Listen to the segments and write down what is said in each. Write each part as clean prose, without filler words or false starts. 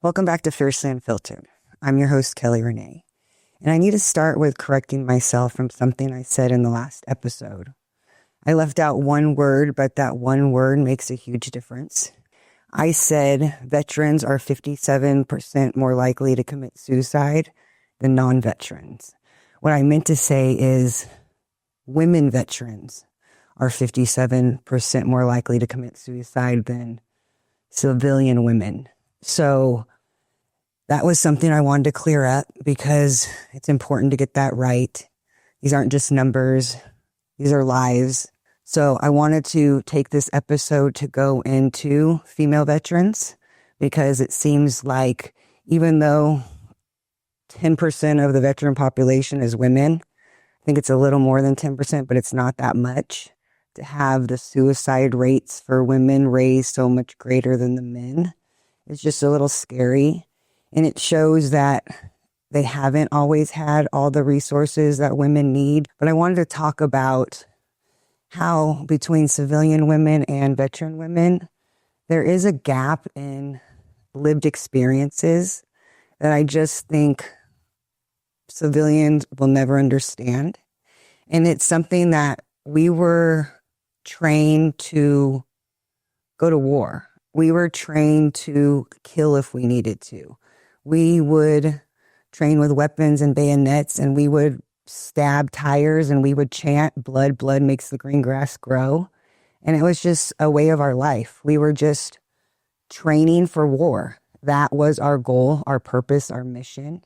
Welcome back to Fiercely Unfiltered. I'm your host, Kelly Renee. And I need to start with correcting myself from something I said in the last episode. I left out one word, but that one word makes a huge difference. I said veterans are 57% more likely to commit suicide than non-veterans. What I meant to say is women veterans are 57% more likely to commit suicide than civilian women. So that was something I wanted to clear up because it's important to get that right. These aren't just numbers. These are lives. So I wanted to take this episode to go into female veterans because it seems like even though 10% of the veteran population is women, I think it's a little more than 10%, but it's not that much. To have the suicide rates for women raised so much greater than the men is just a little scary. And it shows that they haven't always had all the resources that women need. But I wanted to talk about how between civilian women and veteran women, there is a gap in lived experiences that I just think civilians will never understand. And it's something that we were trained to go to war. We were trained to kill if we needed to. We would train with weapons and bayonets, and we would stab tires, and we would chant, blood, blood makes the green grass grow. And it was just a way of our life. We were just training for war. That was our goal, our purpose, our mission.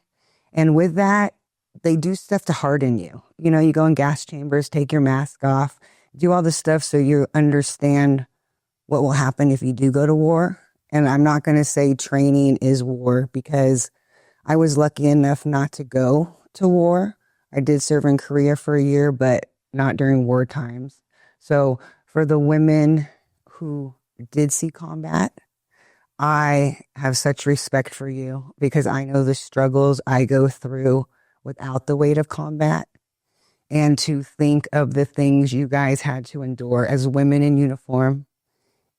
And with that, they do stuff to harden you. You know, you go in gas chambers, take your mask off, do all this stuff so you understand what will happen if you do go to war. And I'm not going to say training is war because I was lucky enough not to go to war. I did serve in Korea for a year, but not during war times. So for the women who did see combat, I have such respect for you because I know the struggles I go through without the weight of combat. And to think of the things you guys had to endure as women in uniform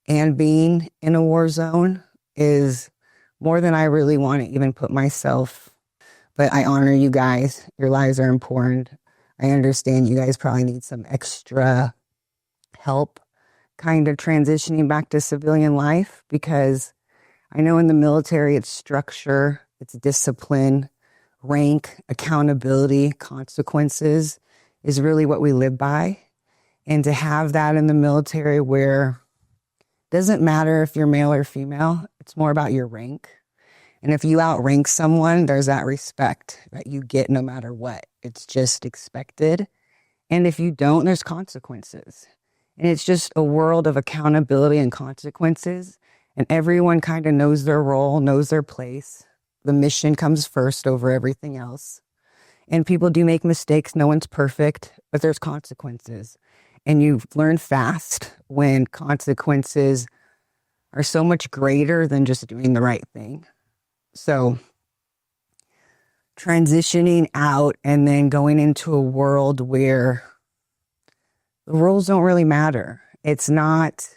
and being in a war zone is more than I really want to even put myself. But I honor you guys. Your lives are important. I understand you guys probably need some extra help kind of transitioning back to civilian life because I know in the military it's structure, it's discipline, rank, accountability, consequences is really what we live by. And to have that in the military where it doesn't matter if you're male or female, it's more about your rank. And if you outrank someone, there's that respect that you get no matter what. It's just expected. And if you don't, there's consequences. And it's just a world of accountability and consequences. And everyone kind of knows their role, knows their place. The mission comes first over everything else. And people do make mistakes. No one's perfect, but there's consequences. And you learn fast when consequences are so much greater than just doing the right thing. So transitioning out and then going into a world where the rules don't really matter. It's not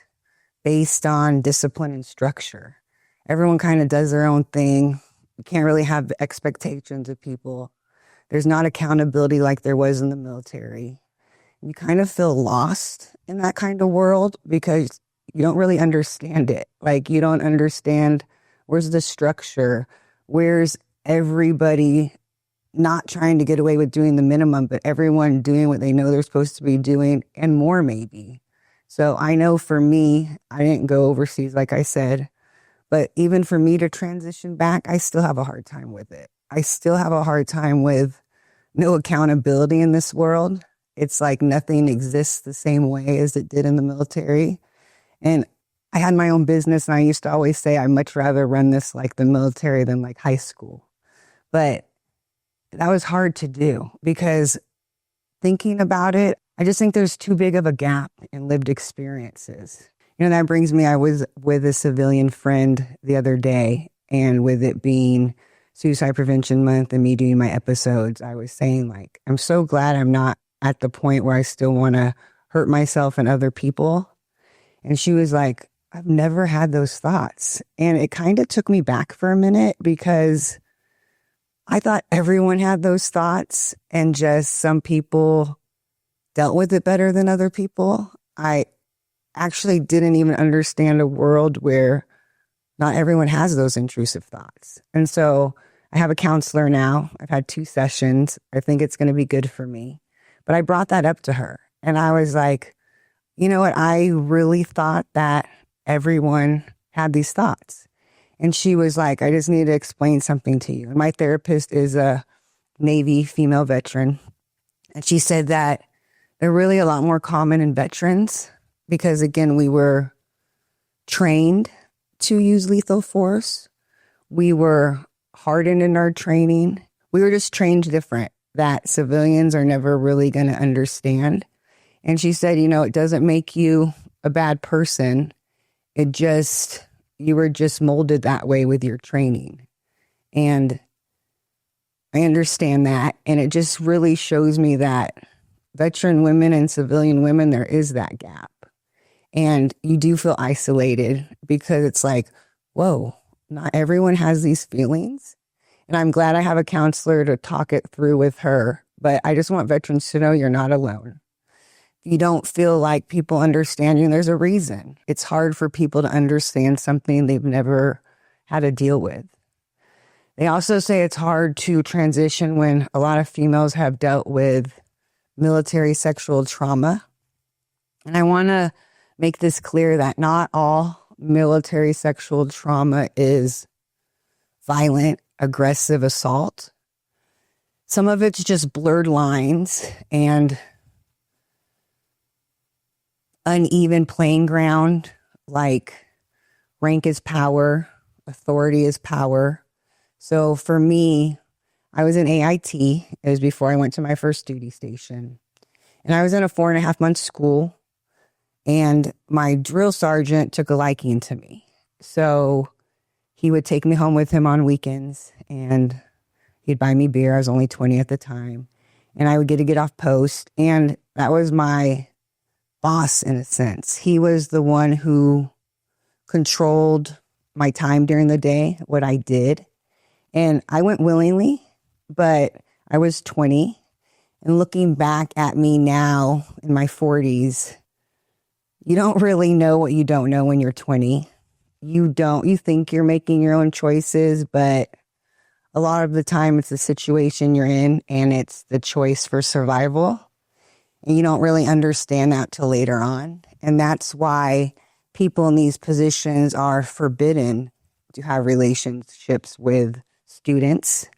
based on discipline and structure. Everyone kind of does their own thing. You can't really have expectations of people. There's not accountability like there was in the military. You kind of feel lost in that kind of world because you don't really understand it. Like you don't understand where's the structure, where's everybody not trying to get away with doing the minimum, but everyone doing what they know they're supposed to be doing and more maybe. So I know for me, I didn't go overseas like I said, but even for me to transition back, I still have a hard time with it. I still have a hard time with no accountability in this world. It's like nothing exists the same way as it did in the military. And I had my own business and I used to always say I'd much rather run this like the military than like high school. But that was hard to do because thinking about it, I just think there's too big of a gap in lived experiences. You know, that brings me, I was with a civilian friend the other day, and with it being Suicide Prevention Month and me doing my episodes, I was saying like, I'm so glad I'm not at the point where I still want to hurt myself and other people. And she was like, I've never had those thoughts. And it kind of took me back for a minute because I thought everyone had those thoughts and just some people dealt with it better than other people. I actually didn't even understand a world where not everyone has those intrusive thoughts. And so I have a counselor now. I've had 2 sessions. I think it's going to be good for me. But I brought that up to her and I was like, you know what? I really thought that everyone had these thoughts. And she was like, I just need to explain something to you. And my therapist is a Navy female veteran. And she said that they're really a lot more common in veterans because, again, we were trained to use lethal force. We were hardened in our training. We were just trained different that civilians are never really going to understand. And she said, you know, it doesn't make you a bad person. It just, you were just molded that way with your training. And I understand that. And it just really shows me that veteran women and civilian women, there is that gap. And you do feel isolated because it's like, whoa, not everyone has these feelings. And I'm glad I have a counselor to talk it through with her. But I just want veterans to know you're not alone. You don't feel like people understand you, and there's a reason. It's hard for people to understand something they've never had to deal with. They also say it's hard to transition when a lot of females have dealt with military sexual trauma. And I want to make this clear that not all military sexual trauma is violent, aggressive assault. Some of it's just blurred lines and uneven playing ground, like rank is power, authority is power. So for me, I was in AIT. It was before I went to my first duty station. And I was in a 4.5-month school. And my drill sergeant took a liking to me. So he would take me home with him on weekends. And he'd buy me beer. I was only 20 at the time. And I would get off post. And that was my boss in a sense. He was the one who controlled my time during the day, what I did. And I went willingly, but I was 20. And looking back at me now in my 40s, you don't really know what you don't know when you're 20. You think you're making your own choices, but a lot of the time it's the situation you're in and it's the choice for survival. And you don't really understand that till later on. And that's why people in these positions are forbidden to have relationships with students.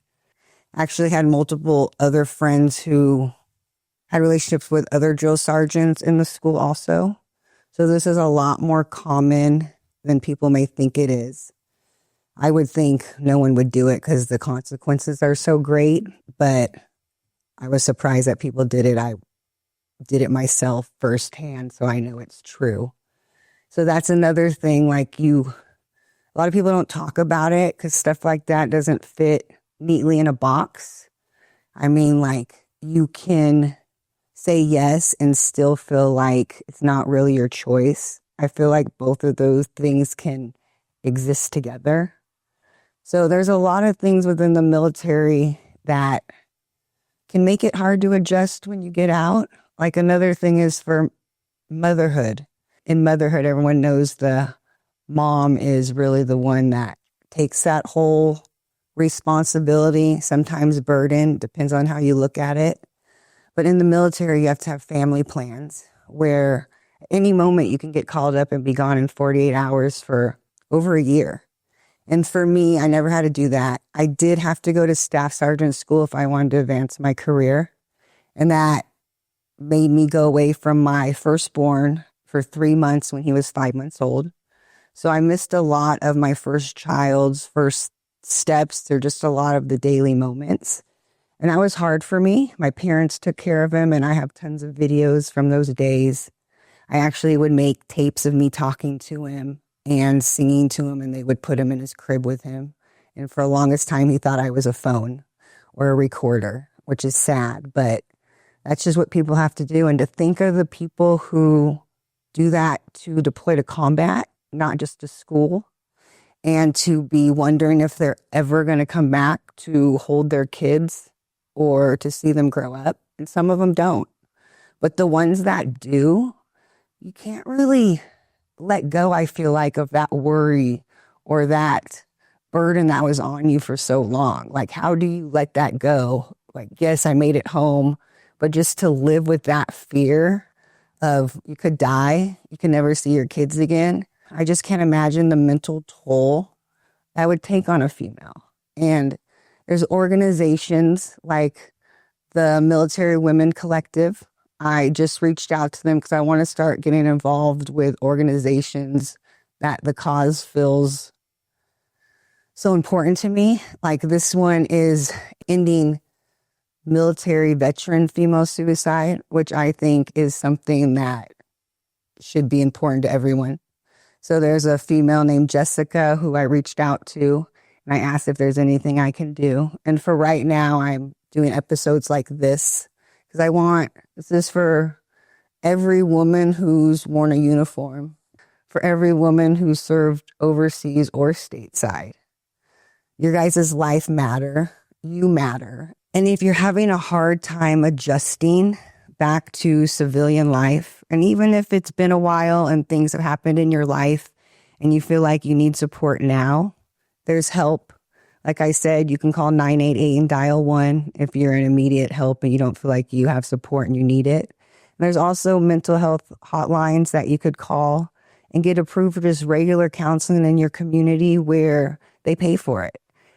I actually had multiple other friends who had relationships with other drill sergeants in the school also. So this is a lot more common than people may think it is. I would think no one would do it because the consequences are so great, but I was surprised that people did it. I did it myself firsthand, so I know it's true. So that's another thing, like a lot of people don't talk about it because stuff like that doesn't fit neatly in a box. I mean, like, you can say yes and still feel like it's not really your choice. I feel like both of those things can exist together. So there's a lot of things within the military that can make it hard to adjust when you get out. Like, another thing is for motherhood. In motherhood, everyone knows the mom is really the one that takes that whole responsibility, sometimes burden, depends on how you look at it. But in the military, you have to have family plans where at any moment you can get called up and be gone in 48 hours for over a year. And for me, I never had to do that. I did have to go to staff sergeant school if I wanted to advance my career. And that made me go away from my firstborn for 3 months when he was 5 months old. So I missed a lot of my first child's first steps. They're just a lot of the daily moments. And that was hard for me. My parents took care of him, and I have tons of videos from those days. I actually would make tapes of me talking to him and singing to him, and they would put him in his crib with him. And for the longest time, he thought I was a phone or a recorder, which is sad, but that's just what people have to do. And to think of the people who do that to deploy to combat, not just to school, and to be wondering if they're ever going to come back to hold their kids or to see them grow up. And some of them don't. But the ones that do, you can't really let go, I feel like, of that worry or that burden that was on you for so long. Like, how do you let that go? Like, yes, I made it home, but just to live with that fear of you could die, you can never see your kids again. I just can't imagine the mental toll that would take on a female. And there's organizations like the Military Women Collective. I just reached out to them because I want to start getting involved with organizations that the cause feels so important to me. Like this one is ending military veteran female suicide, which I think is something that should be important to everyone. So there's a female named Jessica who I reached out to, and I asked if there's anything I can do. And for right now, I'm doing episodes like this because this is for every woman who's worn a uniform, for every woman who served overseas or stateside. Your guys' life matter. You matter. And if you're having a hard time adjusting back to civilian life, and even if it's been a while and things have happened in your life and you feel like you need support now, there's help. Like I said, you can call 988 and dial 1 if you're in immediate help and you don't feel like you have support and you need it. And there's also mental health hotlines that you could call and get approved for just regular counseling in your community where they pay for it.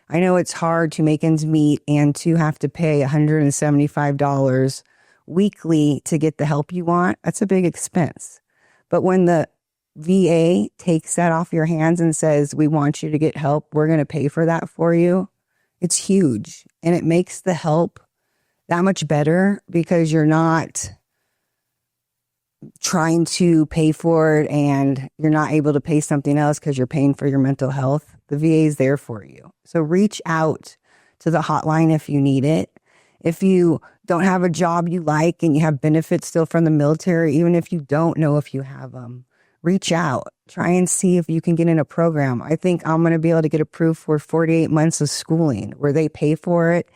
I know it's hard to make ends meet and to have to pay $175 weekly to get the help you want. That's a big expense. But when the VA takes that off your hands and says, we want you to get help, we're going to pay for that for you, it's huge. And it makes the help that much better because you're not trying to pay for it and you're not able to pay something else because you're paying for your mental health. The VA is there for you. So reach out to the hotline if you need it. If you don't have a job you like and you have benefits still from the military, even if you don't know if you have them, reach out. Try and see if you can get in a program. I think I'm going to be able to get approved for 48 months of schooling where they pay for it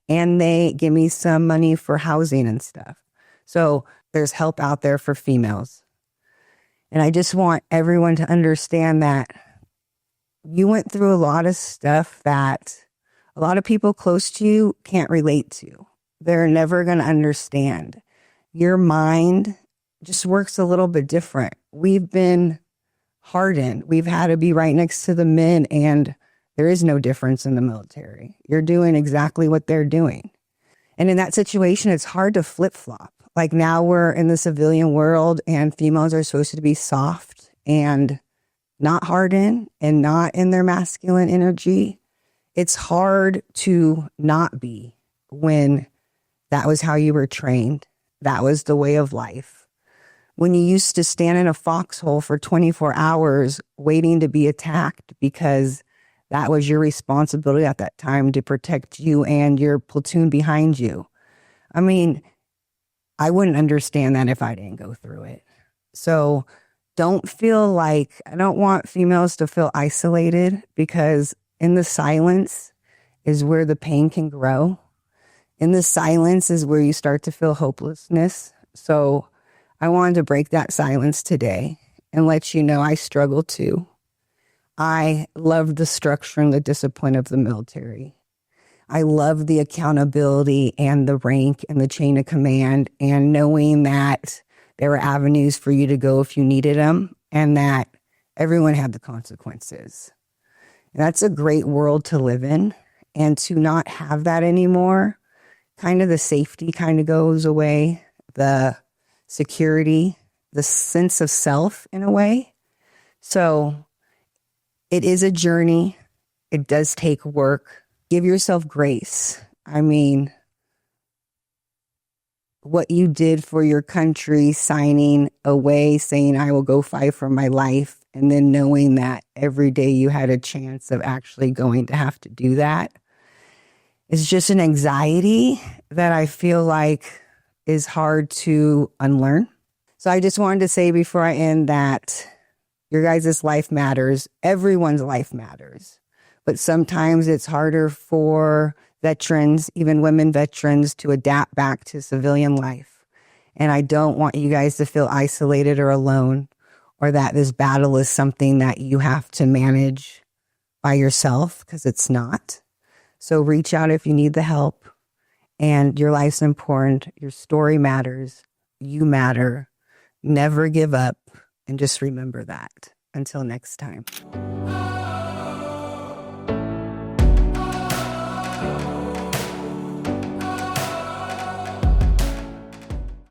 and they give me some money for housing and stuff. So there's help out there for females. And I just want everyone to understand that you went through a lot of stuff that a lot of people close to you can't relate to. They're never going to understand. Your mind just works a little bit different. We've been hardened. We've had to be right next to the men, and there is no difference in the military. You're doing exactly what they're doing. And in that situation, it's hard to flip-flop. Like now we're in the civilian world and females are supposed to be soft and not hardened and not in their masculine energy. It's hard to not be when that was how you were trained. That was the way of life. When you used to stand in a foxhole for 24 hours waiting to be attacked because that was your responsibility at that time to protect you and your platoon behind you. I mean, I wouldn't understand that if I didn't go through it. So don't feel like, I don't want females to feel isolated because in the silence is where the pain can grow. In the silence is where you start to feel hopelessness. So I wanted to break that silence today and let you know I struggle too. I love the structure and the discipline of the military. I love the accountability and the rank and the chain of command and knowing that there were avenues for you to go if you needed them and that everyone had the consequences. And that's a great world to live in. And to not have that anymore, kind of the safety kind of goes away, the security, the sense of self in a way. So it is a journey. It does take work. Give yourself grace. I mean, what you did for your country, signing away, saying, I will go fight for my life, and then knowing that every day you had a chance of actually going to have to do that, is just an anxiety that I feel like is hard to unlearn. So I just wanted to say before I end that Your guys' life matters. Everyone's life matters. But sometimes it's harder for veterans, even women veterans, to adapt back to civilian life. And I don't want you guys to feel isolated or alone, or that this battle is something that you have to manage by yourself, because it's not. So reach out if you need the help. And your life's important. Your story matters. You matter. Never give up. And just remember that. Until next time.